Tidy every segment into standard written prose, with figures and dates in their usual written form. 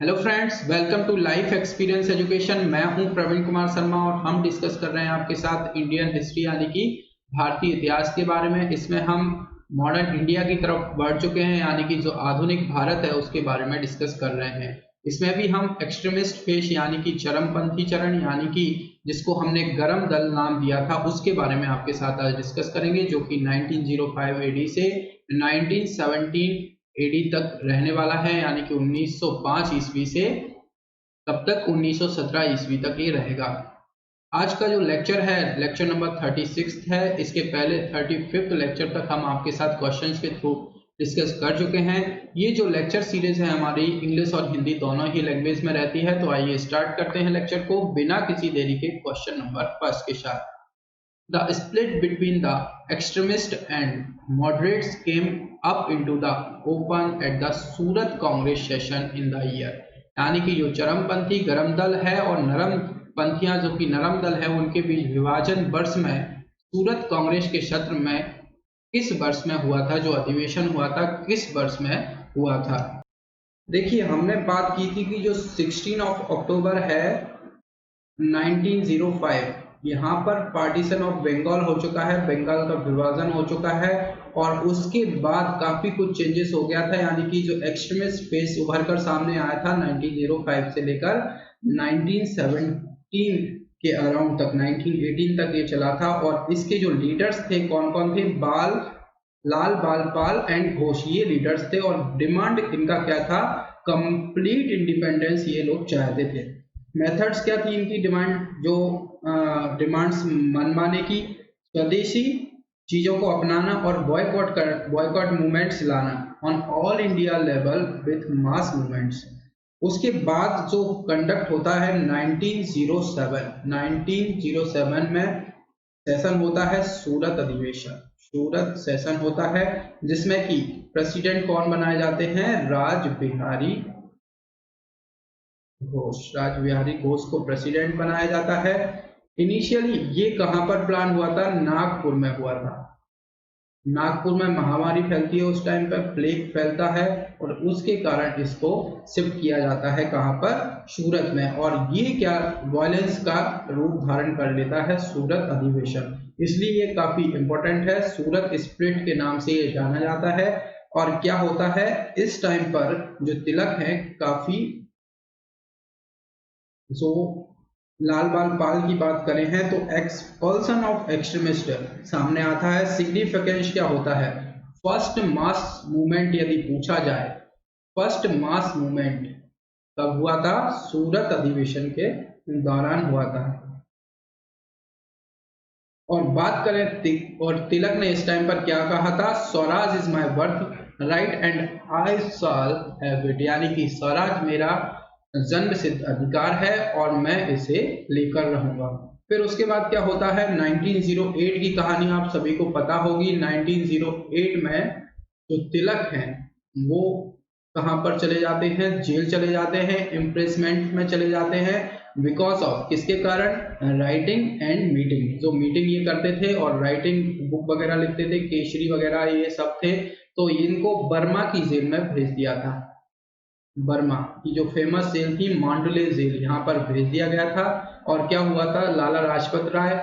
Hello friends, welcome to life experience education. मैं हूं प्रवीण कुमार शर्मा और हम डिस्कस कर रहे हैं आपके साथ इंडियन हिस्ट्री यानी कि भारतीय इतिहास के बारे में। इसमें हम मॉडर्न इंडिया की तरफ बढ़ चुके हैं, यानी कि जो आधुनिक भारत है उसके बारे में डिस्कस कर रहे हैं। इसमें भी हम एक्सट्रीमिस्ट फेस यानी कि चरमपंथी चरण यानी कि जिसको हमने गरम दल नाम दिया था उसके बारे में आपके साथ आज डिस्कस करेंगे, जो कि 1905 एडी से 1917 एडी तक रहने वाला है, यानी कि 1905 ईस्वी से तब तक 1917 ईस्वी तक ये रहेगा। आज का जो लेक्चर है लेक्चर नंबर 36 है। इसके पहले 35th लेक्चर तक हम आपके साथ क्वेश्चंस के थ्रू डिस्कस कर चुके हैं। ये जो लेक्चर सीरीज है हमारी इंग्लिश और हिंदी दोनों ही लैंग्वेज में रहती है। तो आइए स्टार्ट करते हैं लेक्चर को बिना किसी देरी के क्वेश्चन नंबर फर्स्ट के साथ। The split between the extremists and moderates came up into the open at the Surat Congress session in the year। यानी कि जो चरमपंथी गरम दल है और नरम पंथियां जो कि नरम दल है उनके बीच विभाजन वर्ष में सूरत कांग्रेस के सत्र में किस वर्ष में हुआ था, जो अधिवेशन हुआ था किस वर्ष में हुआ था। देखिए, हमने बात की थी कि जो 16 अक्टूबर है 1905 यहाँ पर पार्टीशन ऑफ बंगाल हो चुका है, बंगाल का विभाजन हो चुका है और उसके बाद काफी कुछ चेंजेस हो गया था। यानी कि जो एक्सट्रीमिस्ट फेस उभर कर सामने आया था 1905 से लेकर 1917 के अराउंड तक 1918 तक ये चला था। और इसके जो लीडर्स थे कौन कौन थे, लाल बालपाल एंड घोष, ये लीडर्स थे। और डिमांड इनका क्या था, कंप्लीट इंडिपेंडेंस ये लोग चाहते थे। मेथड्स क्या थी इनकी डिमांड, जो डिमांड्स मनमाने की, स्वदेशी चीजों को अपनाना और बॉयकॉट मूवमेंट्स लाना on all India level with mass movements. उसके बाद जो कंडक्ट होता है 1907 में सेशन होता है सूरत अधिवेशन, सूरत सेशन होता है जिसमें कि प्रेसिडेंट कौन बनाए जाते हैं, राजबिहारी घोष को प्रेसिडेंट बनाया जाता है। इनिशियली ये कहां पर प्लान हुआ था, नागपुर में हुआ था। नागपुर में महामारी फैलती है, उस टाइम पर प्लेग फैलता है और उसके कारण इसको शिफ्ट किया जाता है कहां पर, सूरत में। और ये क्या वायलेंस का रूप धारण कर लेता है, सूरत अधिवेशन, इसलिए ये काफी इंपॉर्टेंट है। सूरत स्प्लिट के नाम से ये जाना जाता है। और क्या होता है इस टाइम पर, जो तिलक है काफी, जो लाल बालपाल की बात करें हैं तो एक्सपल्सन ऑफ एक्सट्रीमिस्ट सामने आता है। सिग्निफिकेंस क्या होता है, फर्स्ट मास मूवमेंट यदि पूछा जाए, फर्स्ट मास मूवमेंट कब हुआ था, सूरत अधिवेशन के दौरान हुआ था। और बात करें और तिलक ने इस टाइम पर क्या कहा था, Swaraj is my birth right and I shall have it, यानी कि स्वराज मेरा जन्म सिद्ध अधिकार है और मैं इसे लेकर रहूंगा। फिर उसके बाद क्या होता है, 1908 की कहानी आप सभी को पता होगी। 1908 में जो तिलक हैं वो कहां पर चले जाते हैं, जेल चले जाते हैं, इम्प्रेसमेंट में चले जाते हैं। बिकॉज ऑफ किसके कारण, राइटिंग एंड मीटिंग, जो मीटिंग ये करते थे और राइटिंग बुक वगैरह लिखते थे, केसरी वगैरह ये सब थे, तो इनको बर्मा की जेल में भेज दिया था। बर्मा की जो फेमस जेल थी मांडले जेल, यहाँ पर भेज दिया गया था। और क्या हुआ था, Lala Lajpat Rai,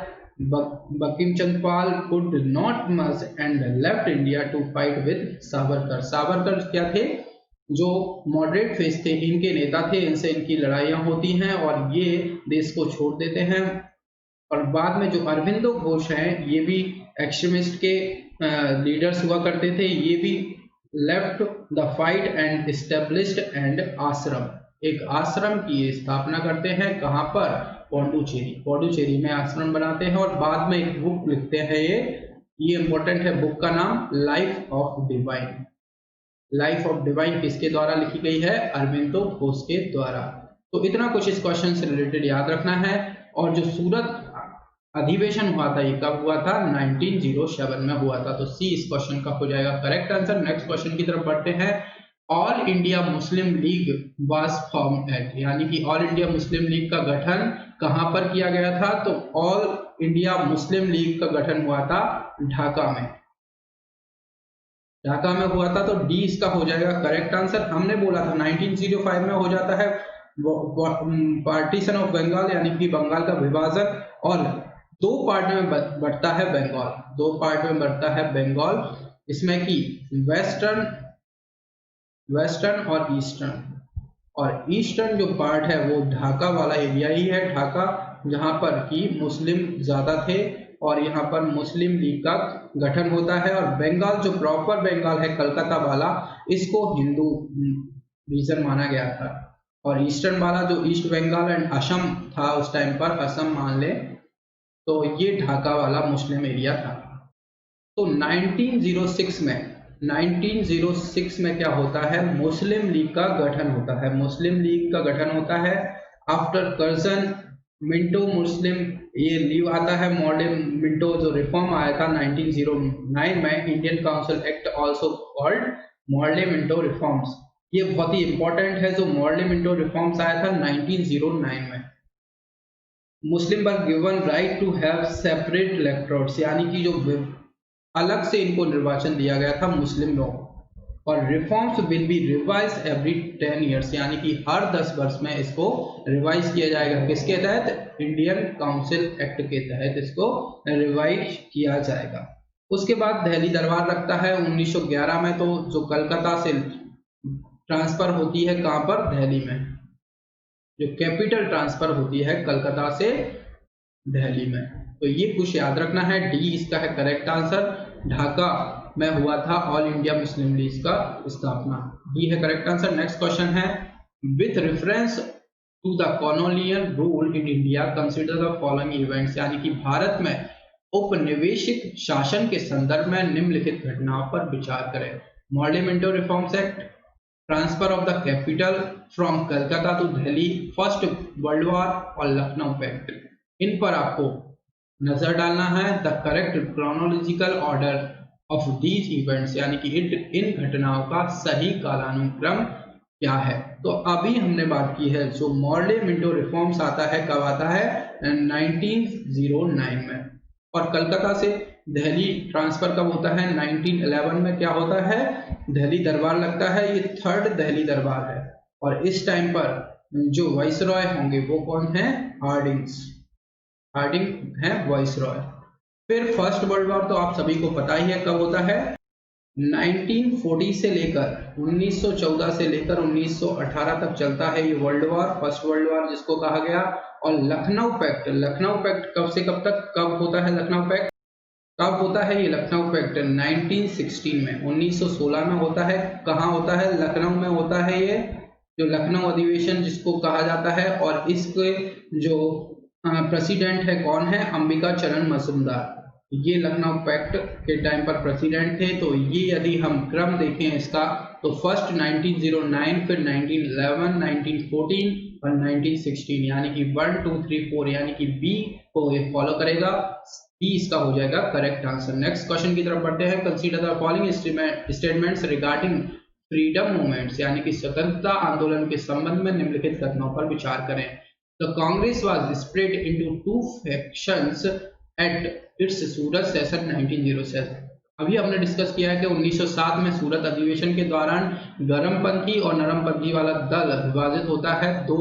Bankim Chandra Pal could not much and left India to fight with Savarkar. Savarkar क्या थे, जो मॉडरेट फेस थे, इनके नेता थे, इनसे इनकी लड़ाइयाँ होती हैं और ये देश को छोड़ देते हैं। और बाद में जो अरविंदो घोष हैं, ये भी एक्सट्रीमिस्ट के लीडर्स हुआ करते थे। ये भी left the fight and established and आश्रम, एक आश्रम की स्थापना करते हैं कहां पर, पौंडुचेरी में आश्रम बनाते हैं। और बाद में एक बुक लिखते हैं, ये इंपॉर्टेंट है, बुक का नाम life of divine. Life of divine किसके द्वारा लिखी गई है, अरविंदो घोष के द्वारा। तो इतना कुछ इस क्वेश्चन से रिलेटेड याद रखना है। और जो सूरत अधिवेशन हुआ था ये कब हुआ था, 1907 में हुआ था। तो सी इस क्वेश्चन का हो जाएगा करेक्ट आंसर। नेक्स्ट क्वेश्चन की तरफ बढ़ते हैं। All India Muslim League was form at, यानी कि ऑल इंडिया मुस्लिम लीग का गठन कहां पर किया गया था, तो ऑल इंडिया मुस्लिम लीग का गठन हुआ था ढाका में। ढाका में हुआ था, तो डी इसका हो जाएगा करेक्ट आंसर। हमने बोला था 1905 में हो जाता है पार्टीशन ऑफ बंगाल, यानी कि बंगाल का विभाजन, और दो पार्ट में बढ़ता है बंगाल, दो पार्ट में बढ़ता है बंगाल, इसमें कि वेस्टर्न और ईस्टर्न। और ईस्टर्न जो पार्ट है वो ढाका वाला एरिया ही है, ढाका, जहां पर कि मुस्लिम ज्यादा थे और यहाँ पर मुस्लिम लीग का गठन होता है। और बंगाल जो प्रॉपर बंगाल है कलकत्ता वाला, इसको हिंदू रीजन माना गया था। और ईस्टर्न वाला जो ईस्ट बंगाल एंड असम था उस टाइम पर, असम मान ले, तो ये ढाका वाला मुस्लिम एरिया था। तो 1906 में क्या होता है, मुस्लिम लीग का गठन होता है, मुस्लिम लीग का गठन होता है। आफ्टर कर्जन मिंटो मुस्लिम, ये लीव आता है, मॉडर्न मिंटो जो रिफॉर्म आया था 1909 में, Indian council act also called modern Minto reforms. ये बहुत ही इंपॉर्टेंट है, जो मॉडर्न मिंटो रिफॉर्म्स आया था 1909 में। मुस्लिम पर given right to have separate electorates, यानी कि जो अलग से इनको निर्वाचन दिया गया था मुस्लिम लोग। और reforms will be revise every 10 years, यानी कि हर 10 वर्ष में इसको रिवाइज किया जाएगा। किसके तहत? इंडियन काउंसिल एक्ट के तहत इसको रिवाइज किया जाएगा। उसके बाद दिल्ली दरबार लगता है 1911 में, तो जो कलकत्ता से ट्रांसफर होती है कहां पर? दिल्ली में, जो कैपिटल ट्रांसफर होती है कलकत्ता से दिल्ली में। तो ये कुछ याद रखना है, डी इसका है करेक्ट आंसर। ढाका में हुआ था ऑल इंडिया मुस्लिम लीग का स्थापना, डी है करेक्ट आंसर। नेक्स्ट क्वेश्चन है, with reference to the colonial rule in India consider the following events, यानी कि भारत में उपनिवेशिक शासन के संदर्भ में निम्नलिखित घटनाओं पर विचार करें। Morley Minto reforms act, transfer of the capital from Calcutta to Delhi, first world war और लखनऊ पैक्ट। इन पर आपको नजर डालना है। The correct chronological order of these events, यानी कि इन घटनाओं का सही कालानुक्रम क्या है। तो अभी हमने बात की है, जो मॉडर्न मिंटो रिफॉर्म्स आता है कब आता है? 1909 में। और कलकत्ता से दिल्ली ट्रांसफर कब होता है? 1911 में। क्या होता है? दिल्ली दरबार लगता है, ये थर्ड दिल्ली दरबार है। और इस टाइम पर जो वाइसरॉय होंगे वो कौन है? हार्डिंग है वाइसरॉय। फिर फर्स्ट वर्ल्ड वॉर तो आप सभी को पता ही है कब होता है, 1940 से लेकर 1914 से लेकर 1918 तक चलता है ये world war, first world war जिसको कहा गया। और लखनऊ पैक्ट कब से कब तक कब होता है? लखनऊ पैक्ट कब होता है? ये लखनऊ पैक्ट 1916 में, 1916 में होता है। कहाँ होता है? लखनऊ में होता है ये, जो लखनऊ अधिवेशन जिसको कहा जाता है। और इसके जो प्रेसिडेंट है कौन है? अंबिका चरण मजूमदार। ये लखनऊ पैक्ट के टाइम पर प्रेसिडेंट थे। तो ये यदि हम क्रम देखें इसका, तो फर्स्ट 1909, फिर 1911, 1914 और 1916, यानी कि 1 2 3 4, यानी कि बी को ये फॉलो करेगा। बी इसका हो जाएगा करेक्ट आंसर। नेक्स्ट क्वेश्चन की तरफ बढ़ते हैं। Consider the following statements regarding freedom movements, यानी कि स्वतंत्रता आंदोलन के संबंध में निम्नलिखित घटनाओं पर विचार करें। The Congress was split into two factions at its Surat session 1907। अभी हमने डिस्कस किया है कि 1907 में सूरत अधिवेशन के दौरान गर्मपंथी और नरमपंथी वाला दल विभाजित होता है, दो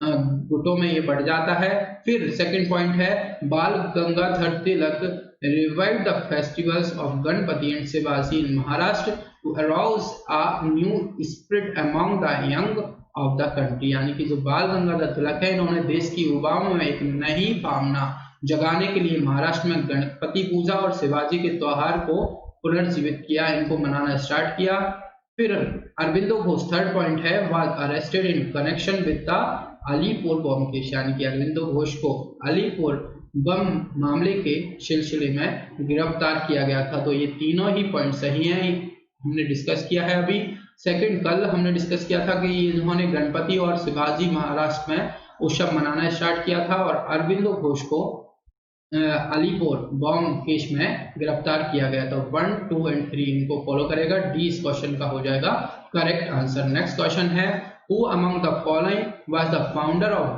गुटों में ये बढ़ जाता है। फिर सेकंड पॉइंट है, Bal Gangadhar Tilak revive the festivals of Ganapati and Shivaji in Maharashtra to arouse a new spirit among the young of the country, यानी कि जो बाल गंगाधर तिलक है, इन्होंने देश की युवाओं में एक नई भावना जगाने के लिए महाराष्ट्र में गणपति पूजा और शिवाजी के त्योहार को पुनर्जीवित किया, इनको मनाना स्टार्ट किया। फिर अरविंदो घोष, थर्ड पॉइंट है, was arrested in connection with the Alipur bomb case, यानी कि अरविंदो घोष को अलीपुर बम मामले के सिलसिले में गिरफ्तार किया गया था। तो ये तीनों ही पॉइंट सही हैं, हमने डिस्कस किया है अभी। सेकंड, कल हमने डिस्कस किया था कि इन्होंने गणपति और शिवाजी महाराष्ट्र में उत्सव मनाना स्टार्ट किया था, और अरविंदो घोष को अलीपुर बम केस में गिरफ्तार किया गया था। 1 2 एंड 3 इनको फॉलो करेगा, डी इस क्वेश्चन का हो जाएगा करेक्ट आंसर। नेक्स्ट क्वेश्चन है, who among the following was the founder of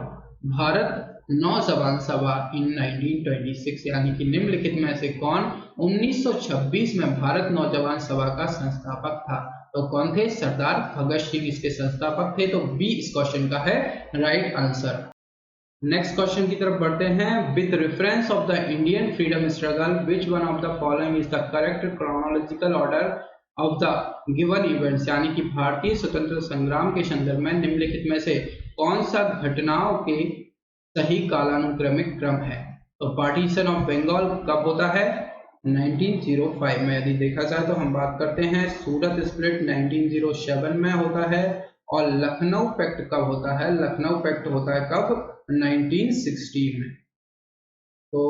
Bharat नौजवान सभा इन 1926, यानी कि निम्नलिखित में से कौन 1926 में भारत नौजवान सभा का संस्थापक था? तो कौन थे? सरदार भगत सिंह इसके संस्थापक थे। तो बी इस क्वेश्चन का है राइट आंसर। नेक्स्ट क्वेश्चन की तरफ बढ़ते हैं। With reference of the Indian freedom struggle which one of the following is the correct chronological order of the given events, यानी कि भारतीय स्वतंत्रता संग्राम के संदर्भ में निम्नलिखित में से कौन सा घटनाओं के सही कालानुक्रमिक क्रम है? तो पार्टीशन ऑफ बंगाल कब होता है? 1905 में। यदि देखा जाए तो हम बात करते हैं सूरत स्प्लिट 1907 में होता है। और लखनऊ पैक्ट कब होता है? लखनऊ पैक्ट होता है कब? 1916 में। तो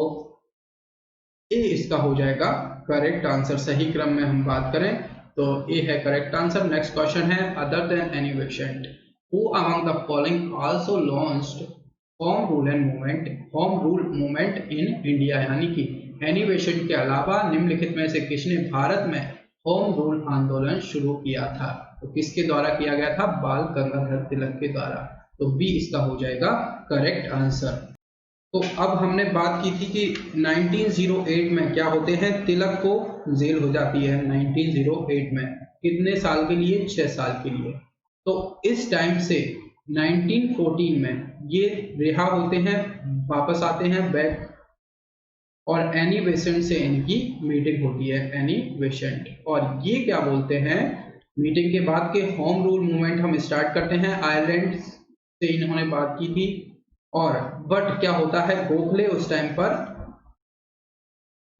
ए इसका हो जाएगा करेक्ट आंसर। सही क्रम में हम बात करें तो ए है करेक्ट आंसर। नेक्स्ट क्वेश्चन है other than any patient who among the following also launched home rule movement in India, यानी कि एनी पेशेंट के अलावा निम्नलिखित में से किसने भारत में होम रूल आंदोलन शुरू किया था? तो किसके द्वारा किया गया था? बाल गंगाधर तिलक के द्वारा। तो बी इसका हो जाएगा करेक्ट आंसर। तो अब हमने बात की थी कि 1908 में क्या होते हैं? तिलक को जेल हो जाती है 1908 में। कितने साल के लिए? 6 साल के लिए। तो इस टाइम से 1914 में ये रिहा होते हैं, वापस आते हैं बैक, और एनी बेसेंट से इनकी मीटिंग होती है, एनी बेसेंट। और ये क्या बोलते हैं? मीटिंग के बाद के होम रूल मूवमेंट हम स्टार्ट करते हैं। आयरलैंड से इन्होंने बात की थी। और बट क्या होता है? गोखले उस टाइम पर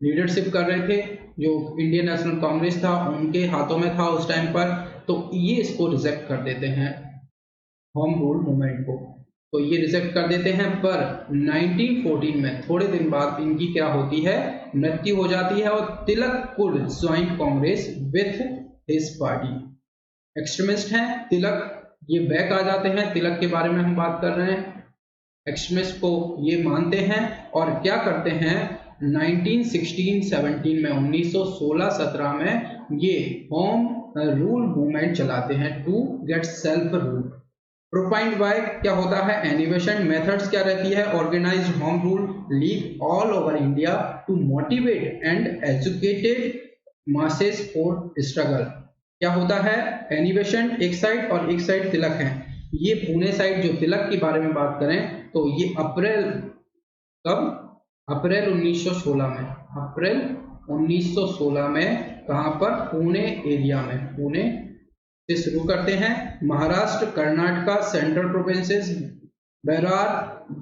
लीडरशिप कर रहे थे, जो इंडियन नेशनल कांग्रेस था उनके हाथों में था उस टाइम पर। तो ये इसको रिजेक्ट कर देते हैं होम रूल मूवमेंट को। तो ये रिजेक्ट कर देते हैं। पर 1914 में थोड़े दिन बाद इनकी क्या होती है? मृत्यु हो जाती है। और Tilak could join Congress with his party. Extremist हैं तिलक, ये बैक आ जाते हैं। तिलक के बारे में हम बात कर रहे हैं। एक्सट्रीमिस्ट को ये मानते हैं और क्या करते हैं? 1916-17 में 1916-17 में ये होम रूल मूवमेंट चलाते हैं to get self rule propound by क्या होता है? एनिवेशन। मेथड्स क्या रहती है? Organised home rule league all over India to motivate and educated masses for struggle. क्या होता है? एनिवेशन एक साइड और एक साइड तिलक है। ये पुणे साइड जो तिलक के बारे में बात करें तो ये अप्रैल 1916 में, अप्रैल 1916 में कहां पर? पुणे एरिया में, पुणे से शुरू करते हैं। महाराष्ट्र, कर्नाटका, सेंट्रल प्रोविंसेस, बिहार,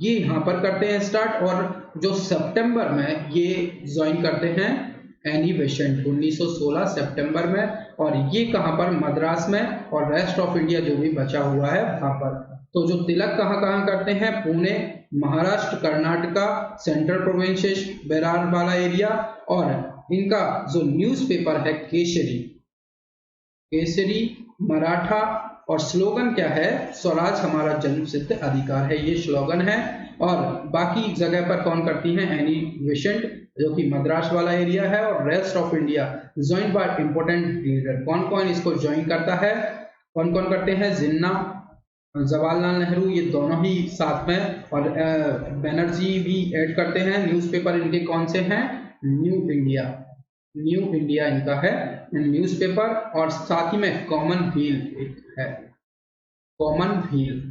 ये यहाँ पर करते हैं स्टार्ट। और जो सितंबर में ये ज्वाइन करते हैं एनी बेसेंट 1916 सितंबर में। और ये कहां पर? मद्रास में। और रेस्ट ऑफ इंडिया जो भी बचा हुआ है वहां पर। तो जो तिलक कहां करते हैं? पुणे, महाराष्ट्र, कर्नाटका, सेंट्रल प्रोविंसेस, बिहार वाला एरिया। और इनका जो न्यूज़पेपर है केसरी, मराठा। और स्लोगन क्या है? स्वराज हमारा जन्मसिद्ध अधिकार है, ये स्लोगन है। और बाकी जगह पर कौन करती हैं? एनी बेसेंट, जो कि मद्रास वाला एरिया है। और rest of India join by important leader. कौन कौन इसको ज्वाइन करता है? कौन कौन करते हैं? जिन्ना, जवाहरलाल नेहरू, ये दोनों ही साथ में। और बनर्जी भी ऐड करते हैं। न्यूज़पेपर इनके कौन से हैं? न्यू इंडिया इनका है न्यूज़पेपर। और साथ ही में कॉमनवेल्थ एक है, कॉमनवेल्थ।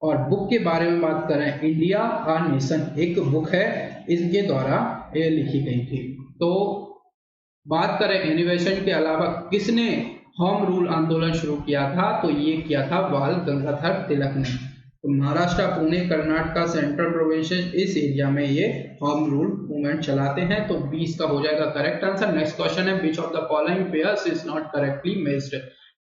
और बुक के बारे में बात करें, इंडिया आ नेशन एक बुक है, इसके द्वारा ये लिखी गई थी। तो बात करें एनिवेशन के अलावा किसने होम रूल आंदोलन शुरू किया था? तो ये किया था बाल गंगाधर तिलक ने। तो महाराष्ट्र, पुणे, कर्नाटका, सेंट्रल प्रोविंसेस, इस एरिया में ये होम रूल मूवमेंट चलाते हैं। तो 20 का हो जाएगा करेक्ट आंसर। नेक्स्ट क्वेश्चन है which of the following pairs is not correctly matched,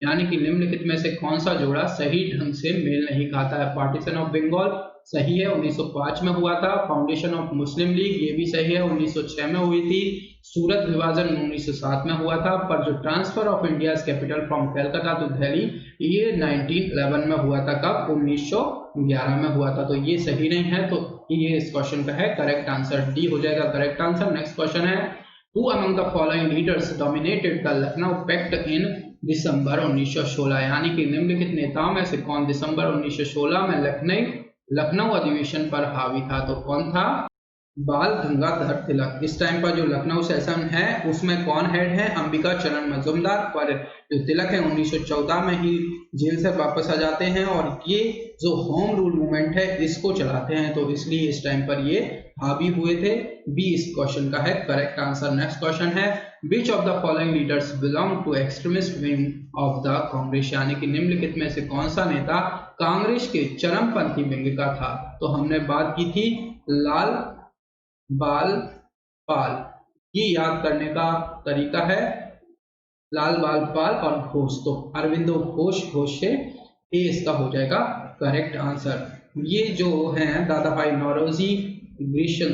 यानी कि निम्नलिखित में से कौन सा जोड़ा सही ढंग से मेल नहीं खाता है? पार्टीशन ऑफ बंगाल सही है, 1905 में हुआ था। फाउंडेशन ऑफ मुस्लिम लीग ये भी सही है, 1906 में हुई थी। सूरत विभाजन 1907 में हुआ था। पर जो transfer of India capital from Calcutta to Delhi ये 1911 में हुआ था। कब? 1911 में हुआ था। तो ये सही नहीं है। तो ये इस क्वेश्चन का है करेक्ट आंसर। डी हो जाएगा करेक्ट आंसर। नेक्स्ट क्वेश्चन है who among the following leaders dominated the Lucknow pact in December 1916, यानी कि निम्नलिखित नेताओं में से कौन दिसंबर 1916 में लखनऊ लखनऊ अधिवेशन पर हावी था। तो कौन था? बाल गंगाधर तिलक। इस टाइम पर जो लखनऊ सेशन है उसमें कौन हेड है? अंबिका चरण मजूमदार। पर जो तिलक है 1914 में ही जेल से वापस आ जाते हैं और ये जो होम रूल मूवमेंट है इसको चलाते हैं, तो इसलिए इस टाइम पर ये हावी हुए थे। बी इस क्वेश्चन का है करेक्ट आंसर। नेक्स्ट क्वेश्चन है which of the following leaders belong to extremist wing of the Congress, यानी कि निम्नलिखित में से कौन सा नेता कांग्रेस के चरमपंथी विंग का था? तो हमने बात की थी लाल बाल पाल। ये याद करने का तरीका है लाल बाल पाल और घोष। तो अरविंदो घोष, घोष से ए इसका हो जाएगा करेक्ट आंसर। ये जो हैं दादा भाई नौरोजी, ग्रीष्म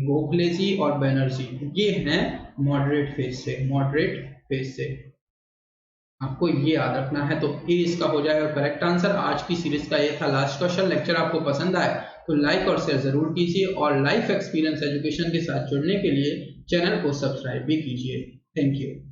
गोखले जी और बैनर्जी, ये हैं मॉडरेट फेज से, मॉडरेट फेज से। आपको ये याद रखना है। तो ए इसका हो जाएगा करेक्ट आंसर। आज की सीरीज का ये था लास्ट क्वेश्चन। लेक्चर आपको पसंद आए तो लाइक और शेयर जरूर कीजिए और लाइफ एक्सपीरियंस एजुकेशन के साथ जुड़ने के लिए चैनल को सब्सक्राइब भी कीजिए। Thank you.